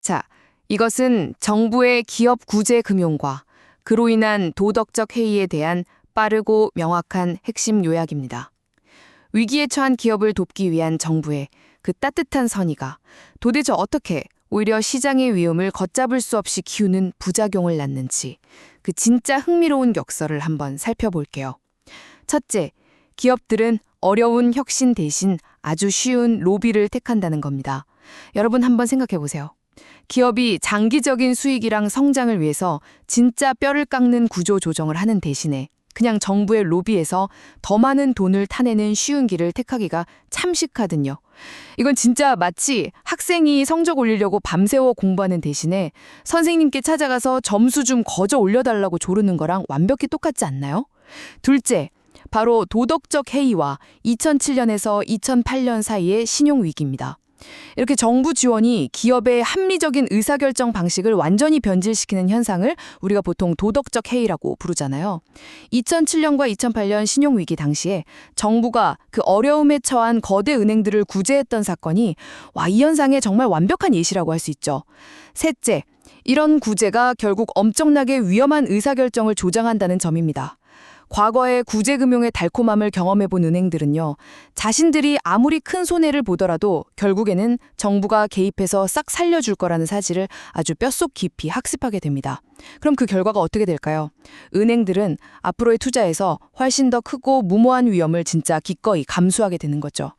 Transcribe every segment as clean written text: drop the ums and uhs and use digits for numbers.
자, 이것은 정부의 기업 구제 금융과 그로 인한 도덕적 해이에 대한 빠르고 명확한 핵심 요약입니다. 위기에 처한 기업을 돕기 위한 정부의 그 따뜻한 선의가 도대체 어떻게 오히려 시장의 위험을 걷잡을 수 없이 키우는 부작용을 낳는지 그 진짜 흥미로운 격설을 한번 살펴볼게요. 첫째, 기업들은 어려운 혁신 대신 아주 쉬운 로비를 택한다는 겁니다. 여러분 한번 생각해 보세요. 기업이 장기적인 수익이랑 성장을 위해서 진짜 뼈를 깎는 구조 조정을 하는 대신에 그냥 정부의 로비에서 더 많은 돈을 타내는 쉬운 길을 택하기가 참식하거든요. 이건 진짜 마치 학생이 성적 올리려고 밤새워 공부하는 대신에 선생님께 찾아가서 점수 좀 거저 올려달라고 조르는 거랑 완벽히 똑같지 않나요? 둘째, 바로 도덕적 해이와 2007년에서 2008년 사이의 신용위기입니다. 이렇게 정부 지원이 기업의 합리적인 의사결정 방식을 완전히 변질시키는 현상을 우리가 보통 도덕적 해이라고 부르잖아요. 2007년과 2008년 신용위기 당시에 정부가 그 어려움에 처한 거대 은행들을 구제했던 사건이 이 현상의 정말 완벽한 예시라고 할 수 있죠. 셋째, 이런 구제가 결국 엄청나게 위험한 의사결정을 조장한다는 점입니다. 과거의 구제금융의 달콤함을 경험해본 은행들은요, 자신들이 아무리 큰 손해를 보더라도 결국에는 정부가 개입해서 싹 살려줄 거라는 사실을 아주 뼛속 깊이 학습하게 됩니다. 그럼 그 결과가 어떻게 될까요? 은행들은 앞으로의 투자에서 훨씬 더 크고 무모한 위험을 진짜 기꺼이 감수하게 되는 거죠.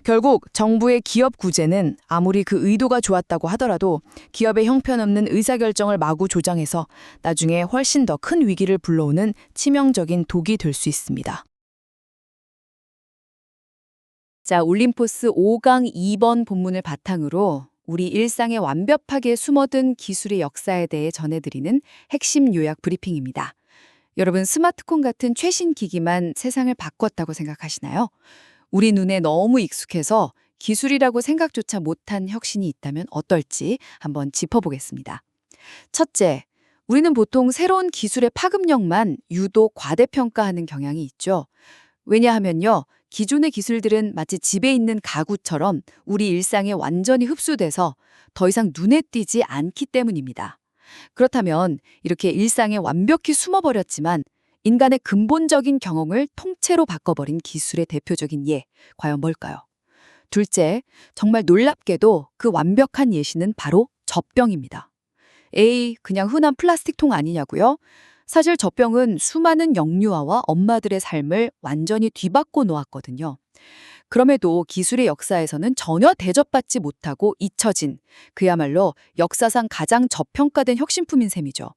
결국 정부의 기업 구제는 아무리 그 의도가 좋았다고 하더라도 기업의 형편없는 의사결정을 마구 조장해서 나중에 훨씬 더 큰 위기를 불러오는 치명적인 독이 될 수 있습니다. 자, 올림포스 5강 2번 본문을 바탕으로 우리 일상에 완벽하게 숨어든 기술의 역사에 대해 전해드리는 핵심 요약 브리핑입니다. 여러분, 스마트폰 같은 최신 기기만 세상을 바꿨다고 생각하시나요? 우리 눈에 너무 익숙해서 기술이라고 생각조차 못한 혁신이 있다면 어떨지 한번 짚어보겠습니다. 첫째, 우리는 보통 새로운 기술의 파급력만 유독 과대평가하는 경향이 있죠. 왜냐하면요, 기존의 기술들은 마치 집에 있는 가구처럼 우리 일상에 완전히 흡수돼서 더 이상 눈에 띄지 않기 때문입니다. 그렇다면 이렇게 일상에 완벽히 숨어버렸지만 인간의 근본적인 경험을 통째로 바꿔버린 기술의 대표적인 예, 과연 뭘까요? 둘째, 정말 놀랍게도 그 완벽한 예시는 바로 젖병입니다. 에이, 그냥 흔한 플라스틱 통 아니냐고요? 사실 젖병은 수많은 영유아와 엄마들의 삶을 완전히 뒤바꿔 놓았거든요. 그럼에도 기술의 역사에서는 전혀 대접받지 못하고 잊혀진 그야말로 역사상 가장 저평가된 혁신품인 셈이죠.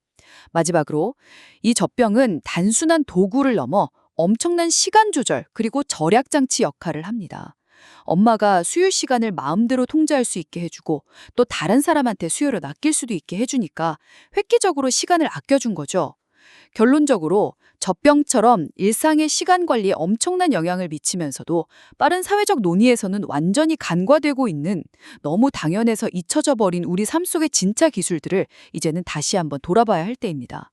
마지막으로 이 젖병은 단순한 도구를 넘어 엄청난 시간 조절 그리고 절약 장치 역할을 합니다. 엄마가 수유 시간을 마음대로 통제할 수 있게 해주고 또 다른 사람한테 수유를 낚일 수도 있게 해주니까 획기적으로 시간을 아껴준 거죠. 결론적으로 젖병처럼 일상의 시간 관리에 엄청난 영향을 미치면서도 빠른 사회적 논의에서는 완전히 간과되고 있는 너무 당연해서 잊혀져 버린 우리 삶 속의 진짜 기술들을 이제는 다시 한번 돌아봐야 할 때입니다.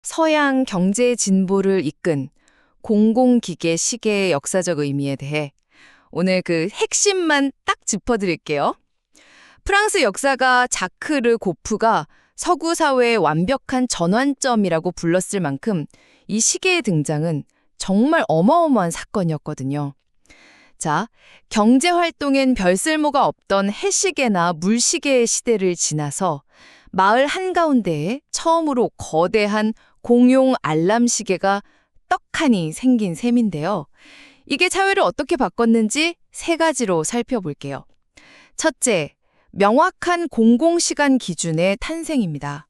서양 경제 진보를 이끈 공공기계 시계의 역사적 의미에 대해 오늘 그 핵심만 딱 짚어드릴게요. 프랑스 역사가 자크 르 고프가 서구 사회의 완벽한 전환점이라고 불렀을 만큼 이 시계의 등장은 정말 어마어마한 사건이었거든요. 자, 경제활동엔 별 쓸모가 없던 해시계나 물시계의 시대를 지나서 마을 한가운데에 처음으로 거대한 공용 알람 시계가 떡하니 생긴 셈인데요. 이게 사회를 어떻게 바꿨는지 세 가지로 살펴볼게요. 첫째, 명확한 공공시간 기준의 탄생입니다.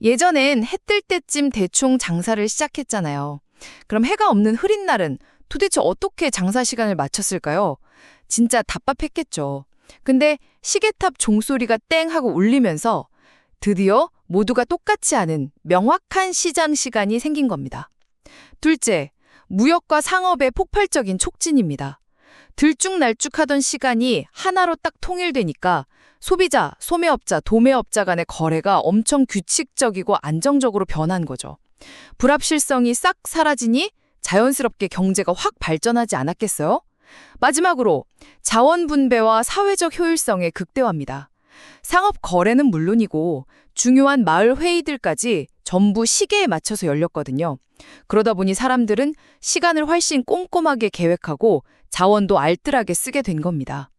예전엔 해 뜰 때쯤 대충 장사를 시작했잖아요. 그럼 해가 없는 흐린 날은 도대체 어떻게 장사 시간을 맞췄을까요? 진짜 답답했겠죠. 근데 시계탑 종소리가 땡 하고 울리면서 드디어 모두가 똑같지 않은 명확한 시장 시간이 생긴 겁니다. 둘째, 무역과 상업의 폭발적인 촉진입니다. 들쭉날쭉하던 시간이 하나로 딱 통일되니까 소비자, 소매업자, 도매업자 간의 거래가 엄청 규칙적이고 안정적으로 변한 거죠. 불합실성이 싹 사라지니 자연스럽게 경제가 확 발전하지 않았겠어요? 마지막으로 자원 분배와 사회적 효율성의 극대화입니다. 상업 거래는 물론이고 중요한 마을 회의들까지 전부 시계에 맞춰서 열렸거든요. 그러다 보니 사람들은 시간을 훨씬 꼼꼼하게 계획하고 자원도 알뜰하게 쓰게 된 겁니다.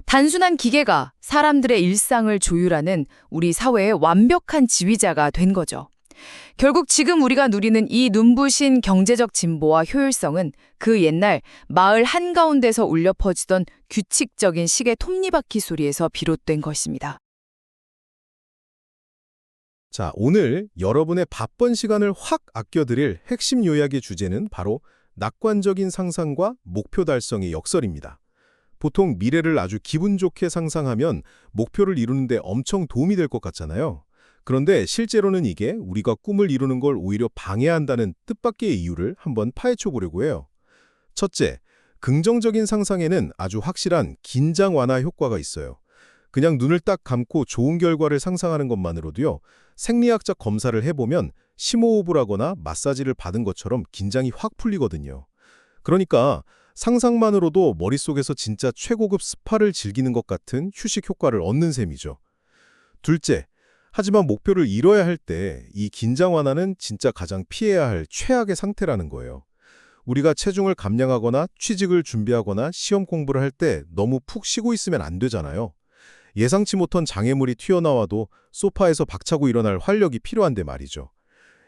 단순한 기계가 사람들의 일상을 조율하는 우리 사회의 완벽한 지휘자가 된 거죠. 결국 지금 우리가 누리는 이 눈부신 경제적 진보와 효율성은 그 옛날 마을 한가운데서 울려 퍼지던 규칙적인 시계 톱니바퀴 소리에서 비롯된 것입니다. 자, 오늘 여러분의 바쁜 시간을 확 아껴드릴 핵심 요약의 주제는 바로 낙관적인 상상과 목표 달성의 역설입니다. 보통 미래를 아주 기분 좋게 상상하면 목표를 이루는 데 엄청 도움이 될 것 같잖아요. 그런데 실제로는 이게 우리가 꿈을 이루는 걸 오히려 방해한다는 뜻밖의 이유를 한번 파헤쳐 보려고 해요. 첫째, 긍정적인 상상에는 아주 확실한 긴장 완화 효과가 있어요. 그냥 눈을 딱 감고 좋은 결과를 상상하는 것만으로도요, 생리학적 검사를 해보면 심호흡을 하거나 마사지를 받은 것처럼 긴장이 확 풀리거든요. 그러니까 상상만으로도 머릿속에서 진짜 최고급 스파를 즐기는 것 같은 휴식 효과를 얻는 셈이죠. 둘째, 하지만 목표를 이뤄야 할 때 이 긴장 완화는 진짜 가장 피해야 할 최악의 상태라는 거예요. 우리가 체중을 감량하거나 취직을 준비하거나 시험 공부를 할 때 너무 푹 쉬고 있으면 안 되잖아요. 예상치 못한 장애물이 튀어나와도 소파에서 박차고 일어날 활력이 필요한데 말이죠.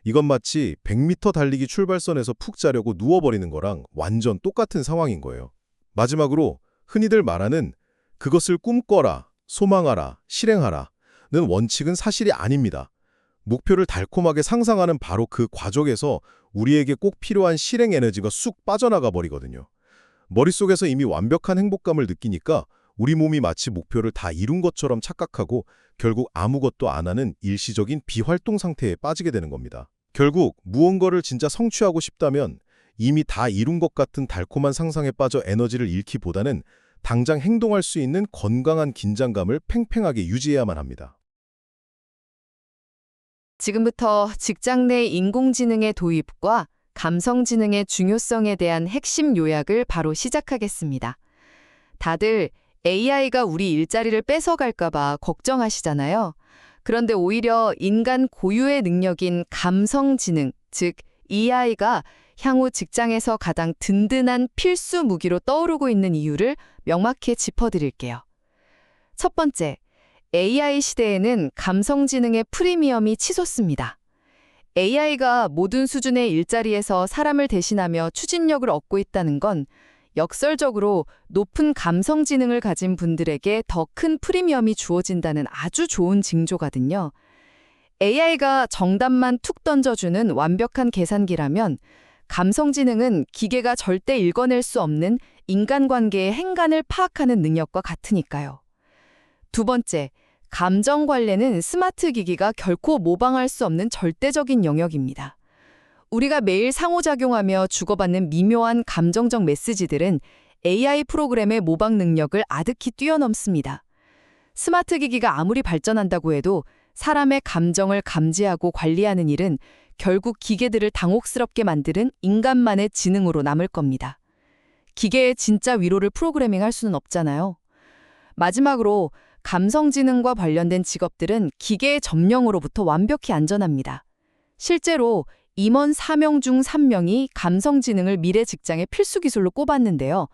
이건 마치 100m 달리기 출발선에서 푹 자려고 누워버리는 거랑 완전 똑같은 상황인 거예요. 마지막으로 흔히들 말하는 그것을 꿈꿔라, 소망하라, 실행하라 는 원칙은 사실이 아닙니다. 목표를 달콤하게 상상하는 바로 그 과정에서 우리에게 꼭 필요한 실행 에너지가 쑥 빠져나가 버리거든요. 머릿속에서 이미 완벽한 행복감을 느끼니까 우리 몸이 마치 목표를 다 이룬 것처럼 착각하고 결국 아무것도 안 하는 일시적인 비활동 상태에 빠지게 되는 겁니다. 결국 무언가를 진짜 성취하고 싶다면 이미 다 이룬 것 같은 달콤한 상상에 빠져 에너지를 잃기보다는 당장 행동할 수 있는 건강한 긴장감을 팽팽하게 유지해야만 합니다. 지금부터 직장 내 인공지능의 도입과 감성지능의 중요성에 대한 핵심 요약을 바로 시작하겠습니다. 다들 AI가 우리 일자리를 뺏어갈까 봐 걱정하시잖아요. 그런데 오히려 인간 고유의 능력인 감성지능, 즉 EI가 향후 직장에서 가장 든든한 필수 무기로 떠오르고 있는 이유를 명확히 짚어드릴게요. 첫 번째, AI 시대에는 감성지능의 프리미엄이 치솟습니다. AI가 모든 수준의 일자리에서 사람을 대신하며 추진력을 얻고 있다는 건 역설적으로 높은 감성지능을 가진 분들에게 더 큰 프리미엄이 주어진다는 아주 좋은 징조거든요. AI가 정답만 툭 던져주는 완벽한 계산기라면 감성지능은 기계가 절대 읽어낼 수 없는 인간관계의 행간을 파악하는 능력과 같으니까요. 두 번째, 감정 관리는 스마트 기기가 결코 모방할 수 없는 절대적인 영역입니다. 우리가 매일 상호작용하며 주고받는 미묘한 감정적 메시지들은 AI 프로그램의 모방 능력을 아득히 뛰어넘습니다. 스마트 기기가 아무리 발전한다고 해도 사람의 감정을 감지하고 관리하는 일은 결국 기계들을 당혹스럽게 만드는 인간만의 지능으로 남을 겁니다. 기계의 진짜 위로를 프로그래밍할 수는 없잖아요. 마지막으로 감성지능과 관련된 직업들은 기계의 점령으로부터 완벽히 안전합니다. 실제로 임원 4명 중 3명이 감성지능을 미래 직장의 필수 기술로 꼽았는데요.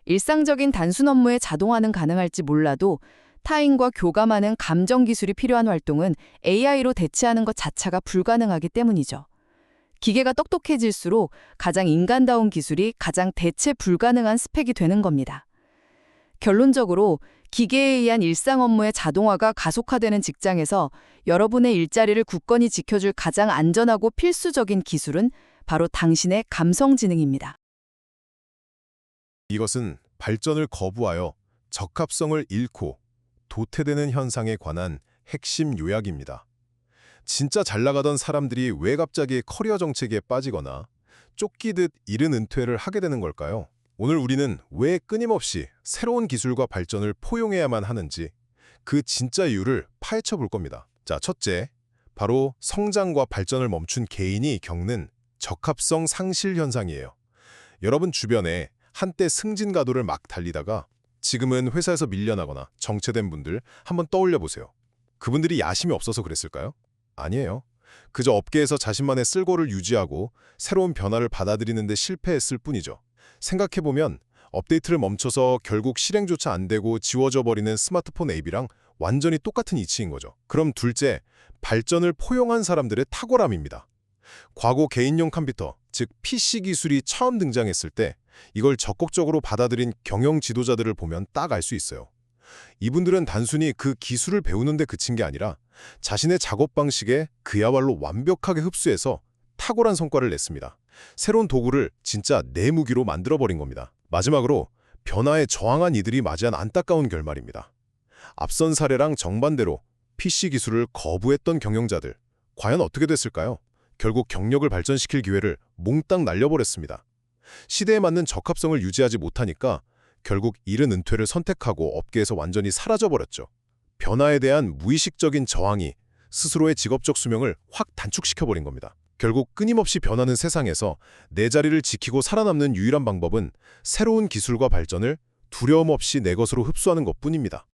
일상적인 단순 업무에 자동화는 가능할지 몰라도 타인과 교감하는 감정 기술이 필요한 활동은 AI로 대체하는 것 자체가 불가능하기 때문이죠. 기계가 똑똑해질수록 가장 인간다운 기술이 가장 대체 불가능한 스펙이 되는 겁니다. 결론적으로 기계에 의한 일상 업무의 자동화가 가속화되는 직장에서 여러분의 일자리를 굳건히 지켜줄 가장 안전하고 필수적인 기술은 바로 당신의 감성지능입니다. 이것은 발전을 거부하여 적합성을 잃고 도태되는 현상에 관한 핵심 요약입니다. 진짜 잘 나가던 사람들이 왜 갑자기 커리어 정책에 빠지거나 쫓기듯 이른 은퇴를 하게 되는 걸까요? 오늘 우리는 왜 끊임없이 새로운 기술과 발전을 포용해야만 하는지 그 진짜 이유를 파헤쳐 볼 겁니다. 자, 첫째, 바로 성장과 발전을 멈춘 개인이 겪는 적합성 상실 현상이에요. 여러분 주변에 한때 승진가도를 막 달리다가 지금은 회사에서 밀려나거나 정체된 분들 한번 떠올려 보세요. 그분들이 야심이 없어서 그랬을까요? 아니에요. 그저 업계에서 자신만의 쓸고를 유지하고 새로운 변화를 받아들이는 데 실패했을 뿐이죠. 생각해보면 업데이트를 멈춰서 결국 실행조차 안 되고 지워져 버리는 스마트폰 앱이랑 완전히 똑같은 이치인 거죠. 그럼 둘째, 발전을 포용한 사람들의 탁월함입니다. 과거 개인용 컴퓨터, 즉 PC 기술이 처음 등장했을 때 이걸 적극적으로 받아들인 경영 지도자들을 보면 딱 알 수 있어요. 이분들은 단순히 그 기술을 배우는 데 그친 게 아니라 자신의 작업 방식에 그야말로 완벽하게 흡수해서 탁월한 성과를 냈습니다. 새로운 도구를 진짜 내 무기로 만들어버린 겁니다. 마지막으로 변화에 저항한 이들이 맞이한 안타까운 결말입니다. 앞선 사례랑 정반대로 PC 기술을 거부했던 경영자들, 과연 어떻게 됐을까요? 결국 경력을 발전시킬 기회를 몽땅 날려버렸습니다. 시대에 맞는 적합성을 유지하지 못하니까 결국 이른 은퇴를 선택하고 업계에서 완전히 사라져버렸죠. 변화에 대한 무의식적인 저항이 스스로의 직업적 수명을 확 단축시켜버린 겁니다. 결국 끊임없이 변하는 세상에서 내 자리를 지키고 살아남는 유일한 방법은 새로운 기술과 발전을 두려움 없이 내 것으로 흡수하는 것뿐입니다.